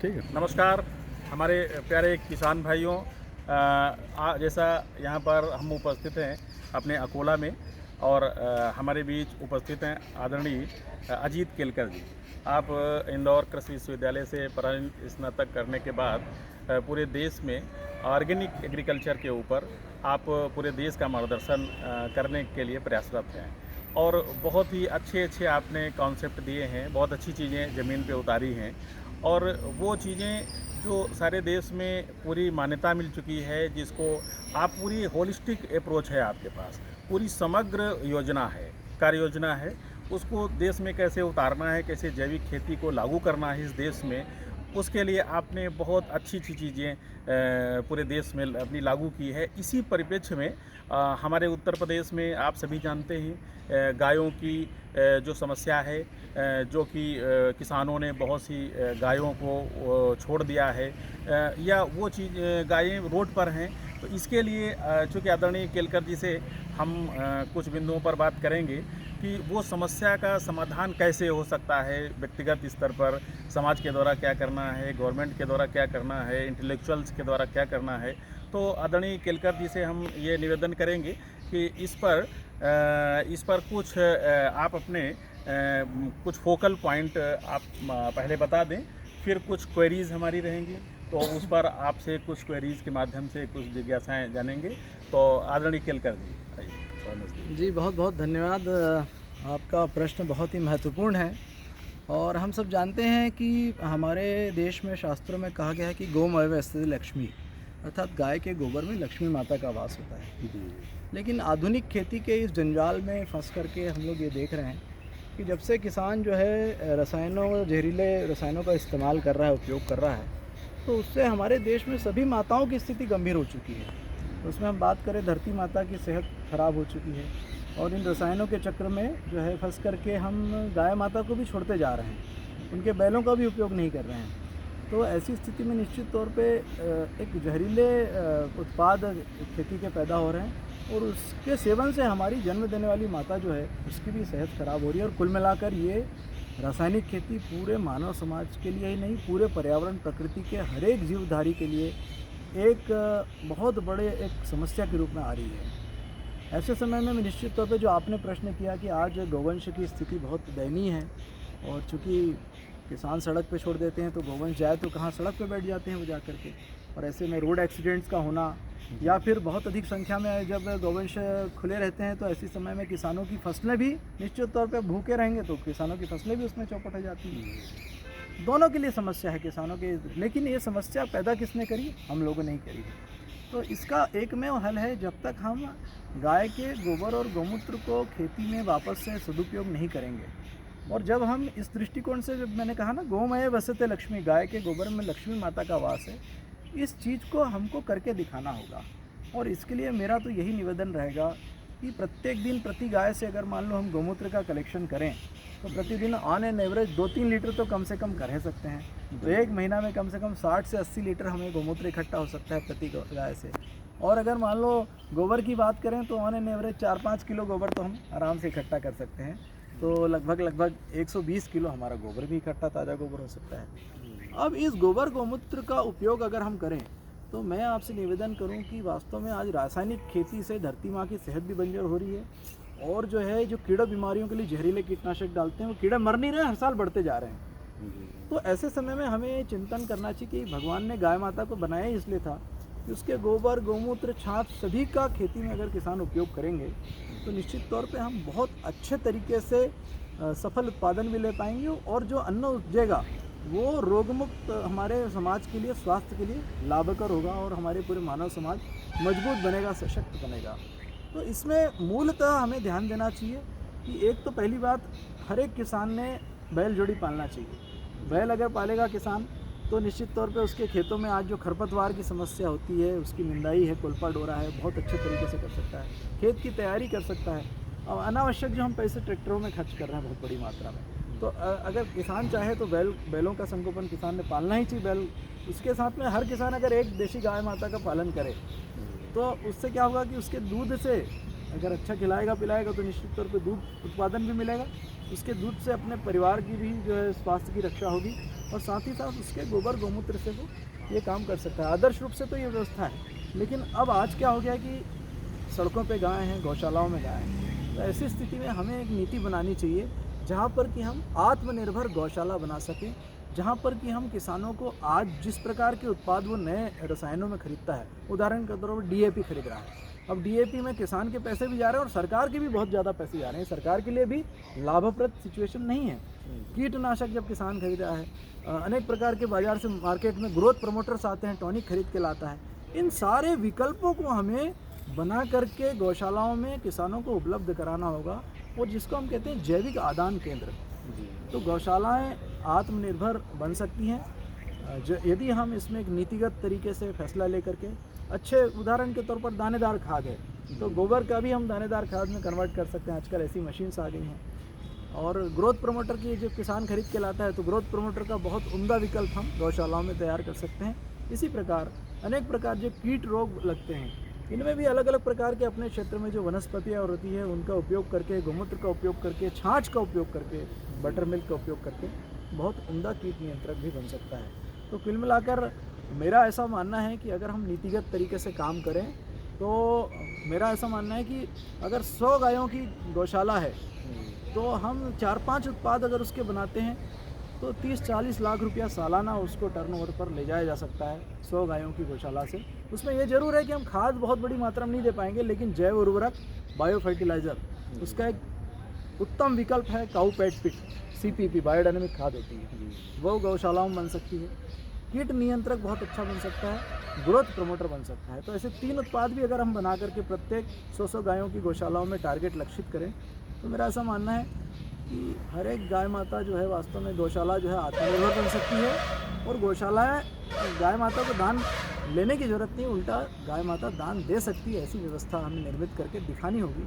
ठीक है। नमस्कार हमारे प्यारे किसान भाइयों, जैसा यहाँ पर हम उपस्थित हैं अपने अकोला में और हमारे बीच उपस्थित हैं आदरणीय अजीत केलकर जी। आप इंदौर कृषि विश्वविद्यालय से स्नातक करने के बाद पूरे देश में ऑर्गेनिक एग्रीकल्चर के ऊपर आप पूरे देश का मार्गदर्शन करने के लिए प्रयासरत हैं और बहुत ही अच्छे अच्छे आपने कॉन्सेप्ट दिए हैं, बहुत अच्छी चीज़ें ज़मीन पे उतारी हैं और वो चीज़ें जो सारे देश में पूरी मान्यता मिल चुकी है, जिसको आप पूरी होलिस्टिक अप्रोच है आपके पास, पूरी समग्र योजना है, कार्य योजना है, उसको देश में कैसे उतारना है, कैसे जैविक खेती को लागू करना है इस देश में, उसके लिए आपने बहुत अच्छी अच्छी चीज़ें पूरे देश में अपनी लागू की है। इसी परिप्रेक्ष्य में हमारे उत्तर प्रदेश में आप सभी जानते हैं गायों की जो समस्या है, जो कि किसानों ने बहुत सी गायों को छोड़ दिया है या वो चीज़ गायें रोड पर हैं। तो इसके लिए चूँकि आदरणीय केलकर जी से हम कुछ बिंदुओं पर बात करेंगे कि वो समस्या का समाधान कैसे हो सकता है, व्यक्तिगत स्तर पर समाज के द्वारा क्या करना है, गवर्नमेंट के द्वारा क्या करना है, इंटेलेक्चुअल्स के द्वारा क्या करना है। तो आदरणीय केलकर जी से हम ये निवेदन करेंगे कि इस पर कुछ आप अपने कुछ फोकल पॉइंट आप पहले बता दें, फिर कुछ क्वेरीज़ हमारी रहेंगी तो उस पर आपसे कुछ क्वेरीज़ के माध्यम से कुछ जिज्ञासाएँ जानेंगे। तो आदरणीय केलकर जी आइए। जी, बहुत बहुत धन्यवाद। आपका प्रश्न बहुत ही महत्वपूर्ण है और हम सब जानते हैं कि हमारे देश में शास्त्रों में कहा गया है कि गोमय स्थित लक्ष्मी, अर्थात गाय के गोबर में लक्ष्मी माता का वास होता है। लेकिन आधुनिक खेती के इस जंजाल में फंस करके हम लोग ये देख रहे हैं कि जब से किसान जो है जहरीले रसायनों का इस्तेमाल कर रहा है, उपयोग कर रहा है, तो उससे हमारे देश में सभी माताओं की स्थिति गंभीर हो चुकी है। तो उसमें हम बात करें, धरती माता की सेहत खराब हो चुकी है और इन रसायनों के चक्र में जो है फंस करके हम गाय माता को भी छोड़ते जा रहे हैं, उनके बैलों का भी उपयोग नहीं कर रहे हैं। तो ऐसी स्थिति में निश्चित तौर पे एक जहरीले उत्पाद खेती के पैदा हो रहे हैं और उसके सेवन से हमारी जन्म देने वाली माता जो है उसकी भी सेहत खराब हो रही है। और कुल मिलाकर ये रासायनिक खेती पूरे मानव समाज के लिए ही नहीं, पूरे पर्यावरण प्रकृति के हर एक जीवधारी के लिए एक बहुत बड़े एक समस्या के रूप में आ रही है। ऐसे समय में निश्चित तौर पे जो आपने प्रश्न किया कि आज गौवंश की स्थिति बहुत दयनीय है और चूँकि किसान सड़क पे छोड़ देते हैं तो गौवंश जाए तो कहाँ, सड़क पे बैठ जाते हैं वो जा करके। और ऐसे में रोड एक्सीडेंट्स का होना या फिर बहुत अधिक संख्या में जब गौवंश खुले रहते हैं तो ऐसे समय में किसानों की फसलें भी निश्चित तौर पे भूखे रहेंगे तो किसानों की फसलें भी उसमें चौपट हो जाती हैं। दोनों के लिए समस्या है किसानों के, लेकिन ये समस्या पैदा किसने करी? हम लोगों ने ही करी है। तो इसका एकमेव हल है, जब तक हम गाय के गोबर और गौमूत्र को खेती में वापस से सदुपयोग नहीं करेंगे और जब हम इस दृष्टिकोण से, जब मैंने कहा ना गोमय वसते लक्ष्मी, गाय के गोबर में लक्ष्मी माता का वास है, इस चीज़ को हमको करके दिखाना होगा। और इसके लिए मेरा तो यही निवेदन रहेगा कि प्रत्येक दिन प्रति गाय से अगर मान लो हम गौमूत्र का कलेक्शन करें तो प्रतिदिन ऑन एन एवरेज 2-3 लीटर तो कम से कम कर ही सकते हैं। तो एक महीना में कम से कम 60 से 80 लीटर हमें गौमूत्र इकट्ठा हो सकता है प्रति गाय से। और अगर मान लो गोबर की बात करें तो ऑन एन एवरेज 4-5 किलो गोबर तो हम आराम से इकट्ठा कर सकते हैं। तो लगभग 120 किलो हमारा गोबर भी इकट्ठा, ताज़ा गोबर हो सकता है। अब इस गोबर गौमूत्र का उपयोग अगर हम करें तो मैं आपसे निवेदन करूं कि वास्तव में आज रासायनिक खेती से धरती माँ की सेहत भी बंजर हो रही है और जो है जो कीड़ा बीमारियों के लिए जहरीले कीटनाशक डालते हैं वो कीड़े मर नहीं रहे, हर साल बढ़ते जा रहे हैं। तो ऐसे समय में हमें चिंतन करना चाहिए कि भगवान ने गाय माता को बनाया ही इसलिए था कि उसके गोबर, गौमूत्र, छाछ सभी का खेती में अगर किसान उपयोग करेंगे तो निश्चित तौर पे हम बहुत अच्छे तरीके से सफल उत्पादन भी ले पाएंगे और जो अन्न उपजेगा वो रोगमुक्त हमारे समाज के लिए, स्वास्थ्य के लिए लाभकर होगा और हमारे पूरे मानव समाज मजबूत बनेगा, सशक्त बनेगा। तो इसमें मूलतः हमें ध्यान देना चाहिए कि एक तो पहली बात, हर एक किसान ने बैल जोड़ी पालना चाहिए। बैल अगर पालेगा किसान तो निश्चित तौर पे उसके खेतों में आज जो खरपतवार की समस्या होती है, उसकी निंदाई है, कोल्पा डोरा है, बहुत अच्छे तरीके से कर सकता है, खेत की तैयारी कर सकता है। और अनावश्यक जो हम पैसे ट्रैक्टरों में खर्च कर रहे हैं बहुत बड़ी मात्रा में, तो अगर किसान चाहे तो बैलों का संगोपन किसान ने पालना ही चाहिए। बैल, उसके साथ में हर किसान अगर एक देशी गाय माता का पालन करे तो उससे क्या होगा कि उसके दूध से अगर अच्छा खिलाएगा पिलाएगा तो निश्चित तौर पे दूध उत्पादन भी मिलेगा, उसके दूध से अपने परिवार की भी जो है स्वास्थ्य की रक्षा होगी और साथ ही साथ उसके गोबर गोमूत्र से वो ये काम कर सकता है। आदर्श रूप से तो ये व्यवस्था है, लेकिन अब आज क्या हो गया कि सड़कों पे गाय हैं, गौशालाओं में गाय हैं। तो ऐसी स्थिति में हमें एक नीति बनानी चाहिए जहाँ पर कि हम आत्मनिर्भर गौशाला बना सकें, जहाँ पर कि हम किसानों को आज जिस प्रकार के उत्पाद वो नए रसायनों में खरीदता है, उदाहरण के तौर पर डीएपी खरीद रहा है, अब डीएपी में किसान के पैसे भी जा रहे हैं और सरकार के भी बहुत ज़्यादा पैसे जा रहे हैं, सरकार के लिए भी लाभप्रद सिचुएशन नहीं है। कीटनाशक जब किसान खरीद रहा है, अनेक प्रकार के बाजार से मार्केट में ग्रोथ प्रमोटर्स आते हैं, टॉनिक खरीद के लाता है। इन सारे विकल्पों को हमें बना करके गौशालाओं में किसानों को उपलब्ध कराना होगा, और जिसको हम कहते हैं जैविक आदान केंद्र। तो गौशालाएं आत्मनिर्भर बन सकती हैं यदि हम इसमें एक नीतिगत तरीके से फैसला लेकर के अच्छे, उदाहरण के तौर पर दानेदार खाद है तो गोबर का भी हम दानेदार खाद में कन्वर्ट कर सकते हैं, आजकल ऐसी मशीन्स आ गई हैं। और ग्रोथ प्रमोटर की जो किसान खरीद के लाता है तो ग्रोथ प्रमोटर का बहुत उम्दा विकल्प हम गौशालाओं में तैयार कर सकते हैं। इसी प्रकार अनेक प्रकार जो कीट रोग लगते हैं, इनमें भी अलग अलग प्रकार के अपने क्षेत्र में जो वनस्पतियाँ होती है उनका उपयोग करके, गोमूत्र का उपयोग करके, छाछ का उपयोग करके, बटर मिल्क का उपयोग करके बहुत उम्दा कीट नियंत्रक भी बन सकता है। तो कुल मिलाकर मेरा ऐसा मानना है कि अगर हम नीतिगत तरीके से काम करें तो मेरा ऐसा मानना है कि अगर 100 गायों की गौशाला है तो हम 4-5 उत्पाद अगर उसके बनाते हैं तो 30-40 लाख रुपया सालाना उसको टर्नओवर पर ले जाया जा सकता है 100 गायों की गौशाला से। उसमें ये ज़रूर है कि हम खाद बहुत बड़ी मात्रा में नहीं दे पाएंगे, लेकिन जैव उर्वरक, बायो फर्टिलाइज़र उसका एक उत्तम विकल्प है। काऊ पैट पिट, CPP बायोडायनेमिक खाद होती है, वो गौशालाओं में बन सकती है। कीट नियंत्रक बहुत अच्छा बन सकता है, ग्रोथ प्रमोटर बन सकता है। तो ऐसे 3 उत्पाद भी अगर हम बना करके प्रत्येक 100 गायों की गौशालाओं में टारगेट लक्षित करें तो मेरा ऐसा मानना है कि हर एक गाय माता जो है वास्तव में गौशाला जो है आत्मनिर्भर बन सकती है। और गौशालाएँ गाय माता को दान लेने की ज़रूरत नहीं, उल्टा गाय माता दान दे सकती है, ऐसी व्यवस्था हमें निर्मित करके दिखानी होगी।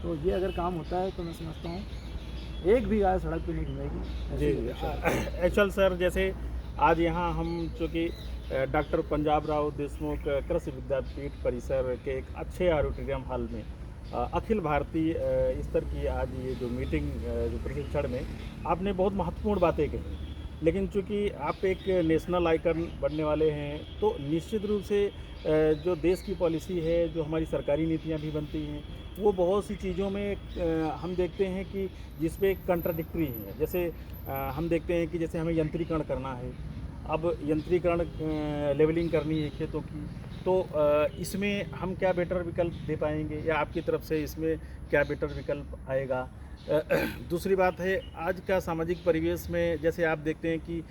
तो ये अगर काम होता है तो मैं समझता हूँ एक भी गाय सड़क पे नहीं घूमेगी। जी एक्चुअल सर, जैसे आज यहाँ हम चूँकि डॉक्टर पंजाब राव देशमुख कृषि विद्यापीठ परिसर के एक अच्छे ऑडिटोरियम हॉल में अखिल भारतीय स्तर की आज ये जो मीटिंग जो प्रशिक्षण में आपने बहुत महत्वपूर्ण बातें कही, लेकिन चूँकि आप एक नेशनल आइकन बनने वाले हैं तो निश्चित रूप से जो देश की पॉलिसी है, जो हमारी सरकारी नीतियाँ भी बनती हैं, वो बहुत सी चीज़ों में हम देखते हैं कि जिसपे कंट्राडिक्टरी है। जैसे हम देखते हैं कि जैसे हमें यंत्रीकरण करना है, अब यंत्रीकरण लेवलिंग करनी है खेतों की, तो इसमें हम क्या बेटर विकल्प दे पाएंगे, या आपकी तरफ से इसमें क्या बेटर विकल्प आएगा। दूसरी बात है, आज का सामाजिक परिवेश में जैसे आप देखते हैं कि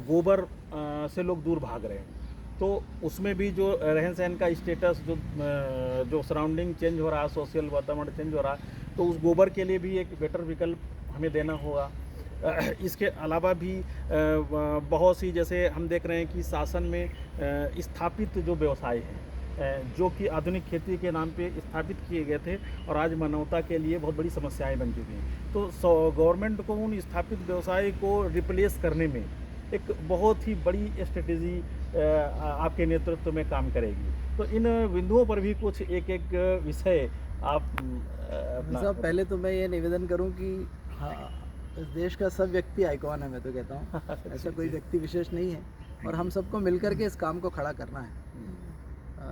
गोबर से लोग दूर भाग रहे हैं, तो उसमें भी जो रहन सहन का स्टेटस, जो सराउंडिंग चेंज हो रहा है, सोशल वातावरण चेंज हो रहा है, तो उस गोबर के लिए भी एक बेटर विकल्प हमें देना होगा। इसके अलावा भी बहुत सी, जैसे हम देख रहे हैं कि शासन में स्थापित जो व्यवसाय हैं जो कि आधुनिक खेती के नाम पे स्थापित किए गए थे और आज मानवता के लिए बहुत बड़ी समस्याएं बन चुकी हैं, तो गवर्नमेंट को उन स्थापित व्यवसाय को रिप्लेस करने में एक बहुत ही बड़ी स्ट्रेटेजी आपके नेतृत्व में काम करेगी। तो इन बिंदुओं पर भी कुछ एक एक विषय आप अपना। पहले तो मैं ये निवेदन करूं कि हाँ, इस देश का सब व्यक्ति आइकॉन है, मैं तो कहता हूँ ऐसा कोई व्यक्ति विशेष नहीं है, और हम सबको मिलकर के इस काम को खड़ा करना है।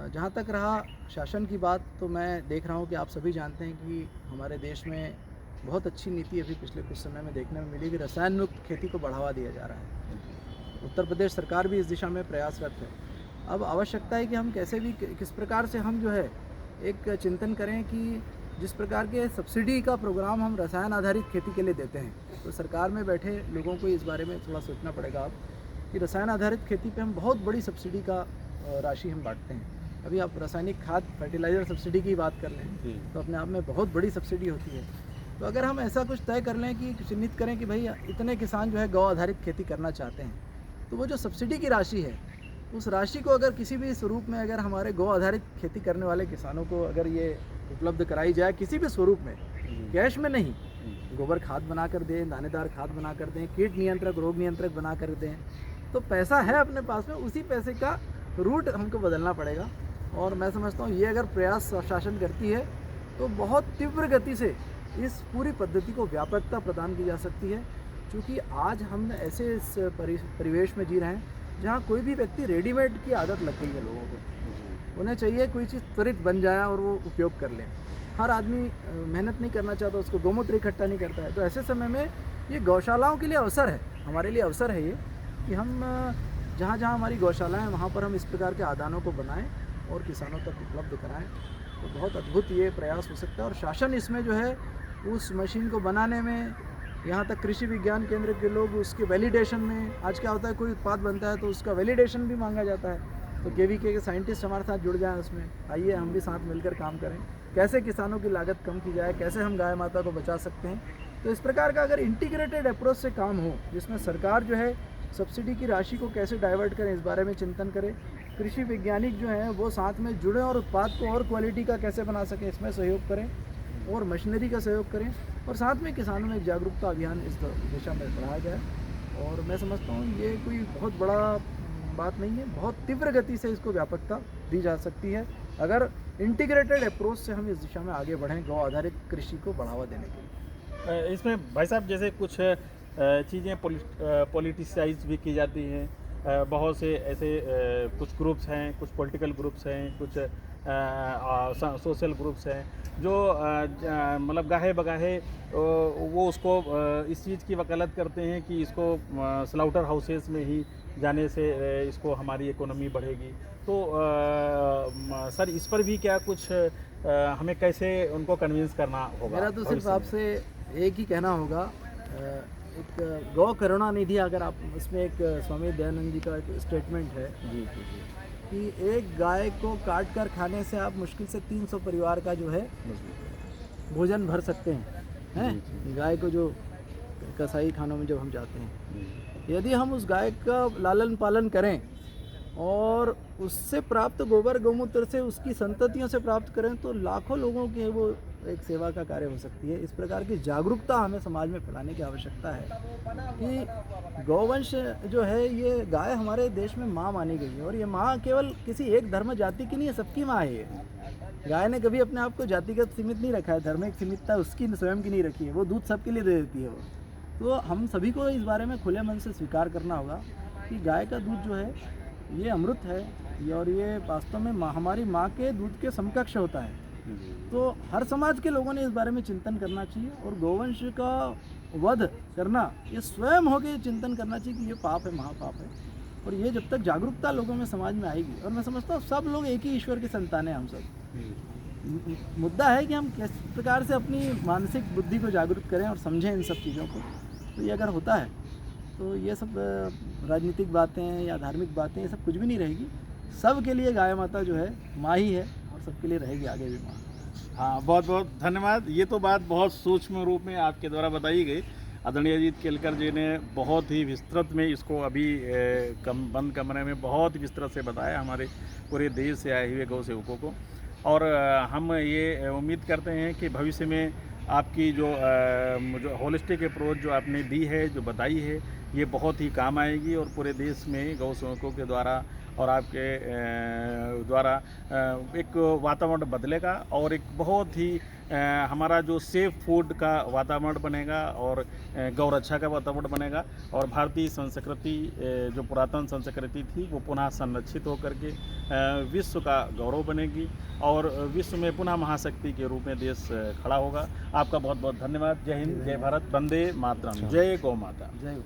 जहाँ तक रहा शासन की बात, तो मैं देख रहा हूँ कि आप सभी जानते हैं कि हमारे देश में बहुत अच्छी नीति अभी पिछले कुछ समय में देखने में मिली कि रसायन मुक्त खेती को बढ़ावा दिया जा रहा है। उत्तर प्रदेश सरकार भी इस दिशा में प्रयासरत है। अब आवश्यकता है कि हम कैसे भी, किस प्रकार से हम जो है एक चिंतन करें कि जिस प्रकार के सब्सिडी का प्रोग्राम हम रसायन आधारित खेती के लिए देते हैं, तो सरकार में बैठे लोगों को इस बारे में थोड़ा सोचना पड़ेगा आप कि रसायन आधारित खेती पे हम बहुत बड़ी सब्सिडी का राशि हम बांटते हैं। अभी आप रासायनिक खाद फर्टिलाइज़र सब्सिडी की बात कर लें तो अपने आप में बहुत बड़ी सब्सिडी होती है। तो अगर हम ऐसा कुछ तय कर लें कि चिन्हित करें कि भाई इतने किसान जो है गौ आधारित खेती करना चाहते हैं, तो वो जो सब्सिडी की राशि है उस राशि को अगर किसी भी स्वरूप में अगर हमारे गौ आधारित खेती करने वाले किसानों को अगर ये उपलब्ध कराई जाए किसी भी स्वरूप में, कैश में नहीं, गोबर खाद बना कर दें, दानेदार खाद बना कर दें, कीट नियंत्रक, रोग नियंत्रक बना कर दें, तो पैसा है अपने पास में, उसी पैसे का रूट हमको बदलना पड़ेगा। और मैं समझता हूँ ये अगर प्रयास शासन करती है तो बहुत तीव्र गति से इस पूरी पद्धति को व्यापकता प्रदान की जा सकती है। क्योंकि आज हम ऐसे इस परिवेश में जी रहे हैं जहाँ कोई भी व्यक्ति रेडीमेड की आदत लग गई है लोगों को। उन्हें चाहिए कोई चीज़ त्वरित बन जाए और वो उपयोग कर लें। हर आदमी मेहनत नहीं करना चाहता, उसको गोमूत्र इकट्ठा नहीं करता है। तो ऐसे समय में ये गौशालाओं के लिए अवसर है, हमारे लिए अवसर है ये कि हम जहाँ जहाँ हमारी गौशालाएँ हैं वहाँ पर हम इस प्रकार के आदानों को बनाएं और किसानों तक उपलब्ध कराएं। तो बहुत अद्भुत ये प्रयास हो सकता है और शासन इसमें जो है उस मशीन को बनाने में, यहाँ तक कृषि विज्ञान केंद्र के लोग उसके वैलिडेशन में, आज क्या होता है कोई उत्पाद बनता है तो उसका वैलिडेशन भी मांगा जाता है। तो केवीके के साइंटिस्ट हमारे साथ जुड़ जाएं उसमें, आइए हम भी साथ मिलकर काम करें, कैसे किसानों की लागत कम की जाए, कैसे हम गाय माता को बचा सकते हैं। तो इस प्रकार का अगर इंटीग्रेटेड अप्रोच से काम हो, जिसमें सरकार जो है सब्सिडी की राशि को कैसे डाइवर्ट करें इस बारे में चिंतन करें, कृषि वैज्ञानिक जो हैं वो साथ में जुड़ें और उत्पाद को और क्वालिटी का कैसे बना सकें इसमें सहयोग करें और मशीनरी का सहयोग करें और साथ में किसानों में एक जागरूकता अभियान इस दिशा में बढ़ाया जाए। और मैं समझता हूँ ये कोई बहुत बड़ा बात नहीं है, बहुत तीव्र गति से इसको व्यापकता दी जा सकती है अगर इंटीग्रेटेड अप्रोच से हम इस दिशा में आगे बढ़ें गौ आधारित कृषि को बढ़ावा देने के लिए। इसमें भाई साहब जैसे कुछ चीज़ें पॉलिटिसाइज भी की जाती हैं, बहुत से ऐसे कुछ ग्रुप्स हैं, कुछ पॉलिटिकल ग्रुप्स हैं, कुछ सोशल ग्रुप्स हैं जो मतलब गाहे बगाहे वो उसको इस चीज़ की वकालत करते हैं कि इसको स्लाउटर हाउसेस में ही जाने से इसको हमारी इकोनॉमी बढ़ेगी। तो सर इस पर भी क्या कुछ हमें कैसे उनको कन्विंस करना होगा? मेरा तो सिर्फ आपसे एक ही कहना होगा, एक गौ करुणा निधि, अगर आप इसमें एक स्वामी दयानंद जी का एक स्टेटमेंट है जी जी जी कि एक गाय को काट कर खाने से आप मुश्किल से 300 परिवार का जो है भोजन भर सकते हैं गाय को जो कसाई खानों में जब हम जाते हैं, यदि हम उस गाय का लालन पालन करें और उससे प्राप्त गोबर गौमूत्र से उसकी संततियों से प्राप्त करें तो लाखों लोगों की वो एक सेवा का कार्य हो सकती है। इस प्रकार की जागरूकता हमें समाज में फैलाने की आवश्यकता है कि गौवंश जो है, ये गाय हमारे देश में माँ मानी गई है और ये माँ केवल किसी एक धर्म जाति की नहीं है, सबकी माँ है ये। गाय ने कभी अपने आप को जातिगत सीमित नहीं रखा है, धार्मिक सीमितता उसकी स्वयं की नहीं रखी है, वो दूध सबके लिए दे देती है वो। तो हम सभी को इस बारे में खुले मन से स्वीकार करना होगा कि गाय का दूध जो है ये अमृत है और ये वास्तव में हमारी माँ के दूध के समकक्ष होता है। तो हर समाज के लोगों ने इस बारे में चिंतन करना चाहिए और गौवंश का वध करना ये स्वयं होकर चिंतन करना चाहिए कि ये पाप है, महापाप है। और ये जब तक जागरूकता लोगों में समाज में आएगी, और मैं समझता हूँ सब लोग एक ही ईश्वर की संतान हैं हम सब। मुद्दा है कि हम किस प्रकार से अपनी मानसिक बुद्धि को जागरूक करें और समझें इन सब चीज़ों को। तो ये अगर होता है तो ये सब राजनीतिक बातें या धार्मिक बातें ये सब कुछ भी नहीं रहेगी। सब के लिए गाय माता जो है माँ ही है और सबके लिए रहेगी आगे भी माँ। हाँ, बहुत बहुत धन्यवाद। ये तो बात बहुत सूक्ष्म रूप में आपके द्वारा बताई गई। आदरणीय अजीत केलकर जी ने बहुत ही विस्तृत में इसको अभी बंद कमरे में बहुत विस्तृत से बताया हमारे पूरे देश से आए हुए गौ सेवकों को। और हम ये उम्मीद करते हैं कि भविष्य में आपकी जो होलिस्टिक अप्रोच जो आपने दी है, जो बताई है, ये बहुत ही काम आएगी और पूरे देश में गौ सेवकों के द्वारा और आपके द्वारा एक वातावरण बदलेगा और एक बहुत ही हमारा जो सेफ फूड का वातावरण बनेगा और गौरक्षा का वातावरण बनेगा और भारतीय संस्कृति जो पुरातन संस्कृति थी वो पुनः संरक्षित होकर के विश्व का गौरव बनेगी और विश्व में पुनः महाशक्ति के रूप में देश खड़ा होगा। आपका बहुत बहुत धन्यवाद। जय हिंद, जय भारत, वंदे मातरम, जय गौ माता। जय।